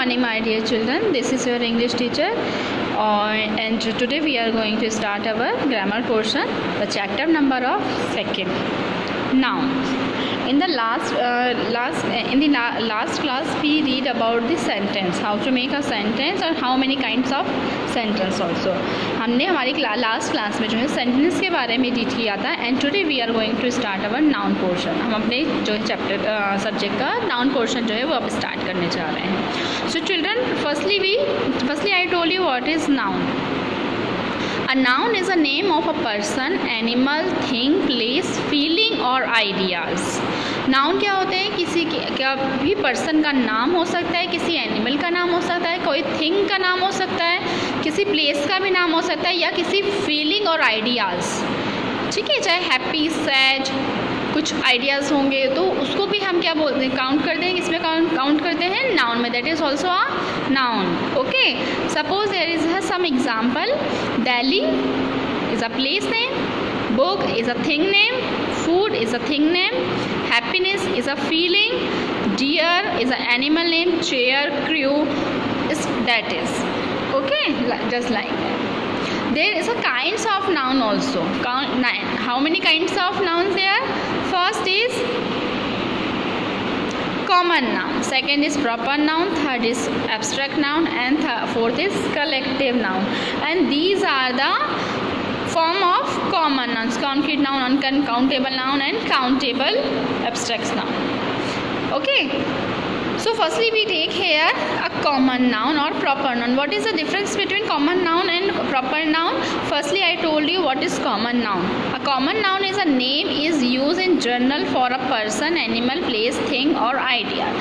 morning, my dear children. This is your English teacher, and today we are going to start our grammar portion, the chapter number of second. Noun. In the last class, we read about the sentence, how to make a sentence और how many kinds of sentence also. हमने हमारी last class में जो है sentence के बारे में read किया था. And today we are going to start our noun portion. हम अपने जो चैप्टर सब्जेक्ट का नाउन पोर्शन जो है वो अब स्टार्ट करने जा रहे हैं. So children, firstly I told you what is noun. A noun is a name of a person, animal, thing, place, feeling और ideas. नाउन क्या होते हैं? किसी क्या भी पर्सन का नाम हो सकता है, किसी एनिमल का नाम हो सकता है, कोई थिंग का नाम हो सकता है, किसी प्लेस का भी नाम हो सकता है, या किसी फीलिंग और आइडियाज़. ठीक है, चाहे हैप्पी, सैड, कुछ आइडियाज़ होंगे तो उसको भी हम क्या बोलते हैं, काउंट करते हैं. इसमें काउंट करते हैं नाउन में. That is also a noun. Okay, suppose there is some example. Delhi is a place name, book is a thing name, food is a thing name, happiness is a feeling, deer is a animal name, chair, crew is that is. Okay, just like that. There is a kinds of noun also. How many kinds of nouns there? First is common noun, second is proper noun, third is abstract noun, and fourth is collective noun. And these are the form of common nouns: concrete noun, uncountable noun, and countable abstract noun. Okay. So firstly we take here a common noun or proper noun. What is the difference between common noun and proper noun? Firstly I told you what is common noun. A common noun is a name is used in general for a person, animal, place, thing or idea.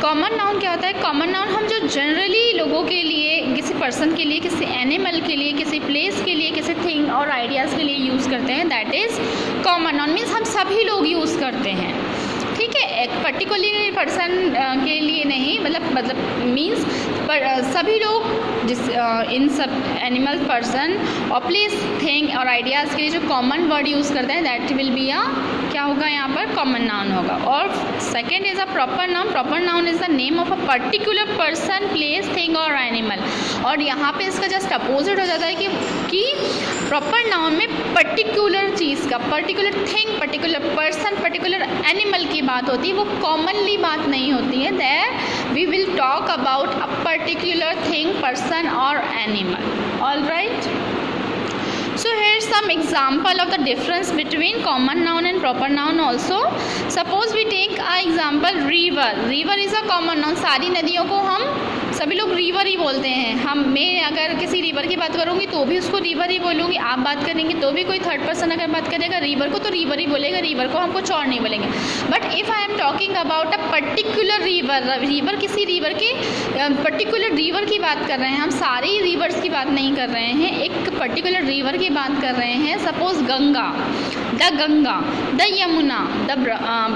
Common noun क्या होता है? Common noun हम जो generally लोगों के लिए, किसी person के लिए, किसी animal के लिए, किसी place के लिए, किसी thing और ideas के लिए यूज़ करते हैं, that is common noun. means हम सभी लोग यूज़ करते हैं. ठीक है, एक पर्टिकुलर पर्सन के लिए नहीं, मतलब मीन्स पर सभी लोग जिस इन सब एनिमल, पर्सन और प्लेस, थिंग और आइडियाज़ के लिए जो कॉमन वर्ड यूज़ करते हैं, दैट विल बी अ क्या होगा यहाँ पर? कॉमन नाउन होगा. और second is a proper noun. Proper noun is the name of a particular person, place, thing और एनिमल. और यहाँ पे इसका जस्ट अपोजिट हो जाता है कि प्रॉपर नाउन में पर्टिकुलर चीज़ का, particular thing, particular person, particular animal की बात होती है, वो कॉमनली बात नहीं होती है. There we will talk about a particular thing, person और animal. All right. So here is some example of the difference between common noun and proper noun also. Suppose we take a example river. River is a common noun. सारी नदियों को हम सभी लोग river ही बोलते हैं. मैं अगर किसी रिवर की बात करूँगी तो भी उसको रिवर ही बोलूँगी. आप बात करेंगे तो भी कोई थर्ड पर्सन अगर बात करेगा रिवर को तो रिवर ही बोलेगा. रिवर को हम कुछ और नहीं बोलेंगे. But if I am talking about a particular river, किसी रिवर की पर्टिकुलर रिवर की बात कर रहे हैं. हम सारी रिवर्स की बात नहीं कर रहे हैं, एक पर्टिकुलर रिवर की बात कर रहे हैं. Suppose Ganga, the Yamuna, the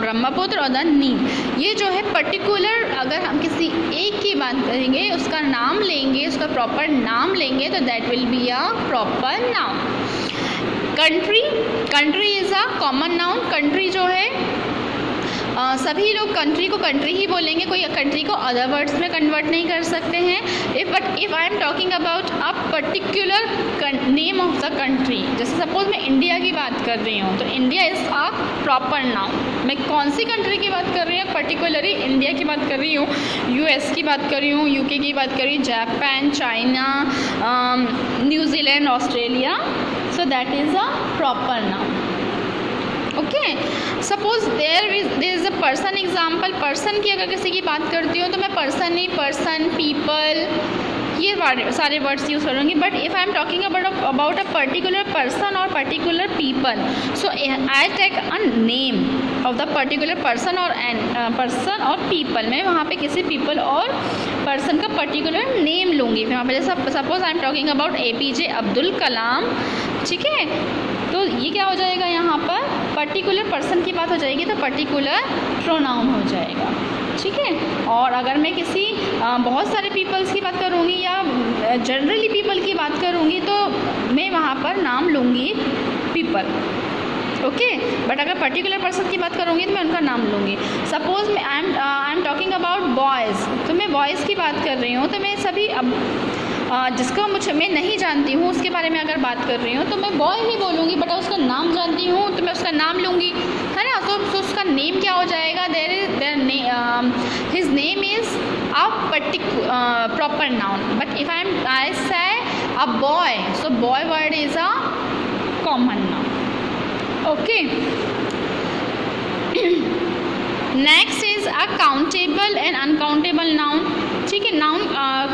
Brahmaputra और द नील. ये जो है पर्टिकुलर, अगर हम किसी एक की बात करेंगे, उसका नाम लेंगे, उसका प्रॉपर नाम लेंगे, तो that will be a proper noun. Country is a common noun. Country जो है सभी लोग कंट्री को कंट्री ही बोलेंगे, कोई कंट्री को अदर वर्ड्स में कन्वर्ट नहीं कर सकते हैं. If I am talking about a particular name of the country, जैसे सपोज मैं इंडिया की बात कर रही हूँ तो India is a proper noun. मैं कौन सी कंट्री की बात कर रही हूँ? पर्टिकुलरली इंडिया की बात कर रही हूँ, यूएस की बात कर रही हूँ, यूके की बात कर रही हूँ, Japan, China, New Zealand, Australia. So that is a proper noun. Okay, suppose there is a person example. Person की अगर किसी की बात करती हूँ तो मैं पर्सन ही, पर्सन, पीपल, ये सारे वर्ड्स यूज़ करूँगी. But if I am talking about a particular person और particular people, so I take a name of the particular person और पीपल. मैं वहाँ पे किसी पीपल और पर्सन का पर्टिकुलर नेम लूँगी. वहाँ पे जैसे suppose I am talking about APJ Abdul Kalam. ठीक है, तो ये क्या हो जाएगा? यहाँ पर पर्टिकुलर पर्सन की बात हो जाएगी तो पर्टिकुलर प्रोनाउन हो जाएगा. ठीक है, और अगर मैं किसी बहुत सारे पीपल्स की बात करूँगी या जनरली पीपल की बात करूँगी तो मैं वहाँ पर नाम लूँगी पीपल. ओके। बट अगर पर्टिकुलर पर्सन की बात करूँगी तो मैं उनका नाम लूँगी। Suppose I am talking about boys, तो मैं बॉयज़ की बात कर रही हूँ, तो मैं सभी जिसको मैं नहीं जानती हूँ उसके बारे में अगर बात कर रही हूँ तो मैं बॉय ही बोलूँगी, बट उसका नाम जानती हूँ तो मैं उसका नाम लूँगी, है ना। तो उसका नेम क्या हो जाएगा, his name is a proper noun. But if I say a boy, so boy word is a common noun. Okay. Next is a countable and uncountable noun. ठीक है, noun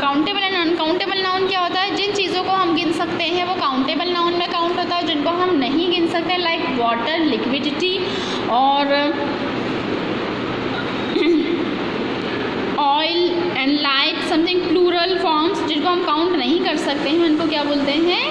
countable and uncountable noun क्या होता है, जिन चीज़ों को हम गिन सकते हैं वो काउंटेबल नाउन में काउंट होता है, जिनको हम नहीं गिन सकते लाइक वाटर, लिक्विडिटी और oil and light, something plural forms जिनको हम काउंट नहीं कर सकते हैं उनको क्या बोलते हैं,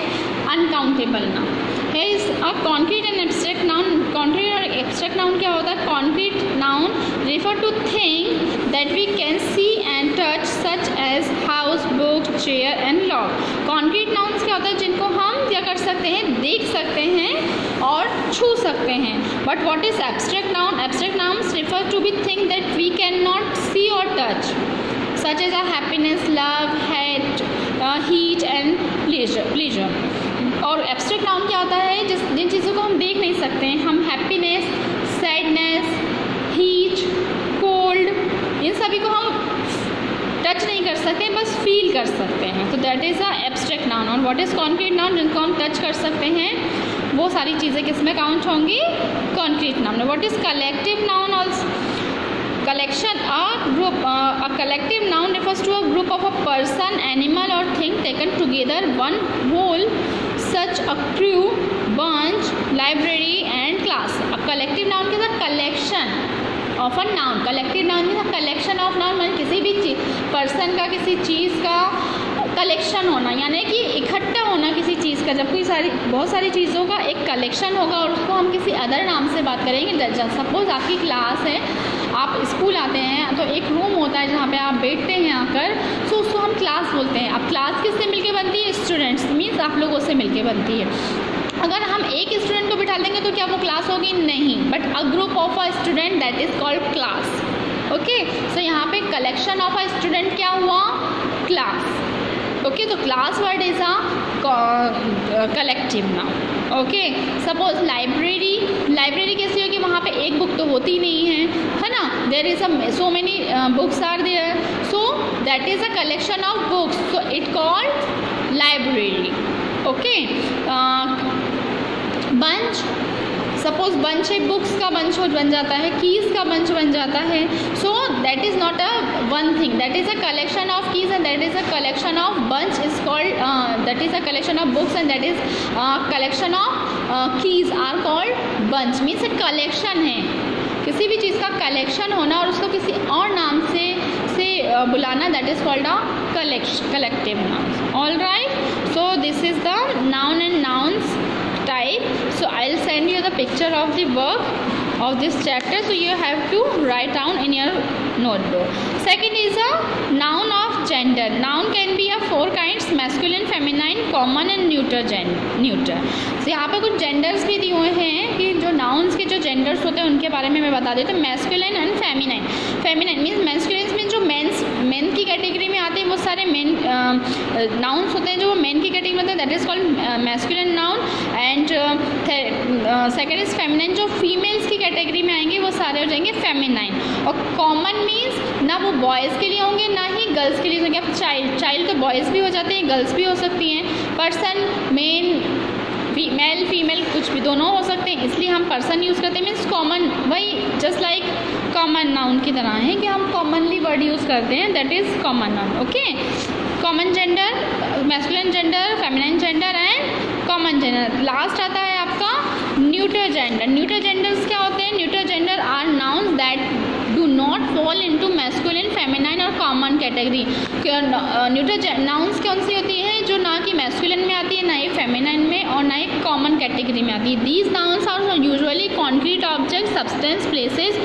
uncountable noun. Is a concrete and abstract noun. Concrete और एब्स्ट्रैक्ट नाउन क्या होता है, concrete noun refer to thing that we can see and touch such as house, book, chair and lock. Concrete nouns क्या होता है, जिनको हम क्या कर सकते हैं, देख सकते हैं और छू सकते हैं। But what is abstract noun, abstract nouns refer to be thing that we can not see और touch such as a happiness, love, hate, heat and pleasure. और एब्स्ट्रैक्ट नाउन क्या होता है, जिन चीज़ों को हम देख नहीं सकते हैं, हम हैप्पीनेस, सैडनेस, हीट, कोल्ड, इन सभी को हम टच नहीं कर सकते, बस फील कर सकते हैं। तो that is a abstract noun. और व्हाट इज़ कॉन्क्रीट नाउन, जिनको हम टच कर सकते हैं, वो सारी चीज़ें किस में काउंट होंगी, कॉन्क्रीट नाउन में। What is collective noun also, collection, a group, a collective noun refers to a group of a person, animal or thing taken together, one whole, such a crew, bunch, library and class. A collective noun is a collection of a noun. Collective noun is a collection of noun, मतलब किसी भी person का, किसी चीज़ का collection होना, यानी कि इकट्ठा होना किसी चीज़ का। जब कोई बहुत सारी चीज़ों का एक कलेक्शन होगा और उसको हम किसी अदर नाम से बात करेंगे। सपोज आपकी क्लास है, आप स्कूल आते हैं तो एक रूम होता है जहाँ पे आप बैठते हैं आकर, तो उसको हम क्लास बोलते हैं। अब क्लास किससे मिलके बनती है, स्टूडेंट्स, मीन्स आप लोगों से मिलके बनती है। अगर हम एक स्टूडेंट को बिठा देंगे तो क्या वो क्लास होगी, नहीं, but a group of a student that is called class. Okay, so यहाँ पे कलेक्शन ऑफ अ स्टूडेंट क्या हुआ, क्लास। ओके, तो class word is a collective noun. Okay, suppose library, library कैसी होगी, वहाँ पे एक बुक तो होती नहीं है ना, there is so many books are there, so that is a collection of books, so it called library. Okay, bunch, suppose bunch है, बुक्स का बंच बन जाता है, कीज़ का बंच बन जाता है, so that is not a one thing, that is a collection of keys and that is a collection of bunch is called, that is a collection of books and that is collection of keys are called bunch. Means a collection है, किसी भी चीज़ का collection होना और उसको किसी और नाम से बुलाना, that is called a collective noun. All right, so this is the noun and nouns type. So I'll send you the picture of the work of this chapter, so you have to write down in your notebook. Second is a noun of gender. Noun can be of four kinds: masculine, feminine, common and neuter. So यहाँ पे कुछ genders भी दिए हुए हैं कि जो nouns के जो genders होते हैं उनके बारे में मैं बता देती हूँ। masculine and feminine. feminine means masculine means जो men की कैटेगरी में आते हैं, वो सारे men nouns होते हैं जो men की कैटेगरी में होते हैं, that is called masculine noun. And second is feminine, जो females की कैटेगरी में आएंगे वो सारे हो जाएंगे feminine. और common means ना वो boys के लिए होंगे ना ही girls के लिए होंगे। अब child तो boys भी हो जाते हैं, girls भी हो सकती हैं। person, मेल, फीमेल कुछ भी दोनों हो सकते हैं, इसलिए हम पर्सन यूज़ करते हैं। मीन्स कॉमन, वही जस्ट लाइक कॉमन नाउन की तरह है कि हम कॉमनली वर्ड यूज़ करते हैं, that is common noun. Okay, common gender, masculine gender, feminine gender and common gender. Last आता है आपका न्यूटर जेंडर। न्यूटर जेंडर्स क्या होते हैं, neuter gender are nouns that do not fall into masculine, feminine और common category. Neuter nouns कौन सी होती है, जो ना कि मैस्कुलिन में आती है, ना ही फेमिनाइन में और ना ही कॉमन कैटेगरी में आती है। These nouns are usually concrete object, substance, places,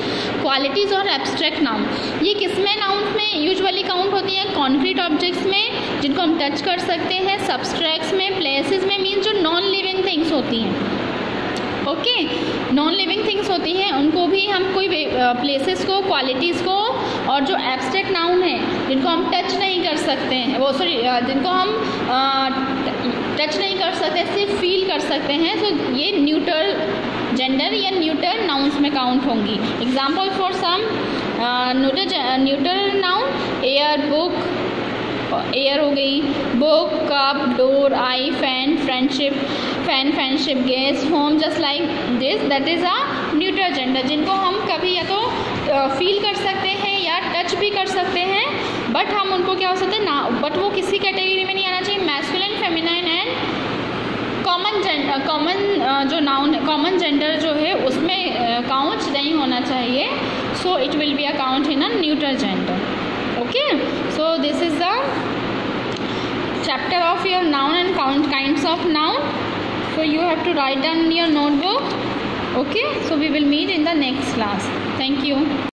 qualities और एब्स्ट्रैक्ट नाउन। ये किसमें नाउन्स में यूजुअली काउंट होती है, कॉन्क्रीट ऑब्जेक्ट्स में जिनको हम टच कर सकते हैं, सब्सट्रैक्ट्स में, प्लेसेस में मीन्स जो नॉन लिविंग थिंग्स होती हैं। ओके। नॉन लिविंग थिंग्स होती हैं, उनको भी हम कोई प्लेसेस को, क्वालिटीज़ को, और जो एब्स्ट्रैक्ट नाउन है जिनको हम टच नहीं कर सकते हैं, वो सॉरी जिनको हम टच नहीं कर सकते, सिर्फ फील कर सकते हैं, तो ये न्यूट्रल जेंडर या न्यूट्रल नाउन्स में काउंट होंगी। Example for some neutral noun, air, book, air हो गई, book, cup, door, eye, fan, friendship, guest, home, just like this, that is a neutral gender, जिनको हम कभी या तो फील कर सकते हैं या टच भी कर सकते हैं, बट हम उनको क्या हो सकते हैं ना, बट वो किसी कैटेगरी में नहीं आना चाहिए। मैस्कुलिन, फेमिनाइन एंड कॉमन जो नाउन, कॉमन जेंडर जो है उसमें काउंट नहीं होना चाहिए, so it will be a count in a neutral gender. Okay, so this is the chapter of your noun and kinds of noun, so you have to write down in your notebook. Okay, so we will meet in the next class. Thank you.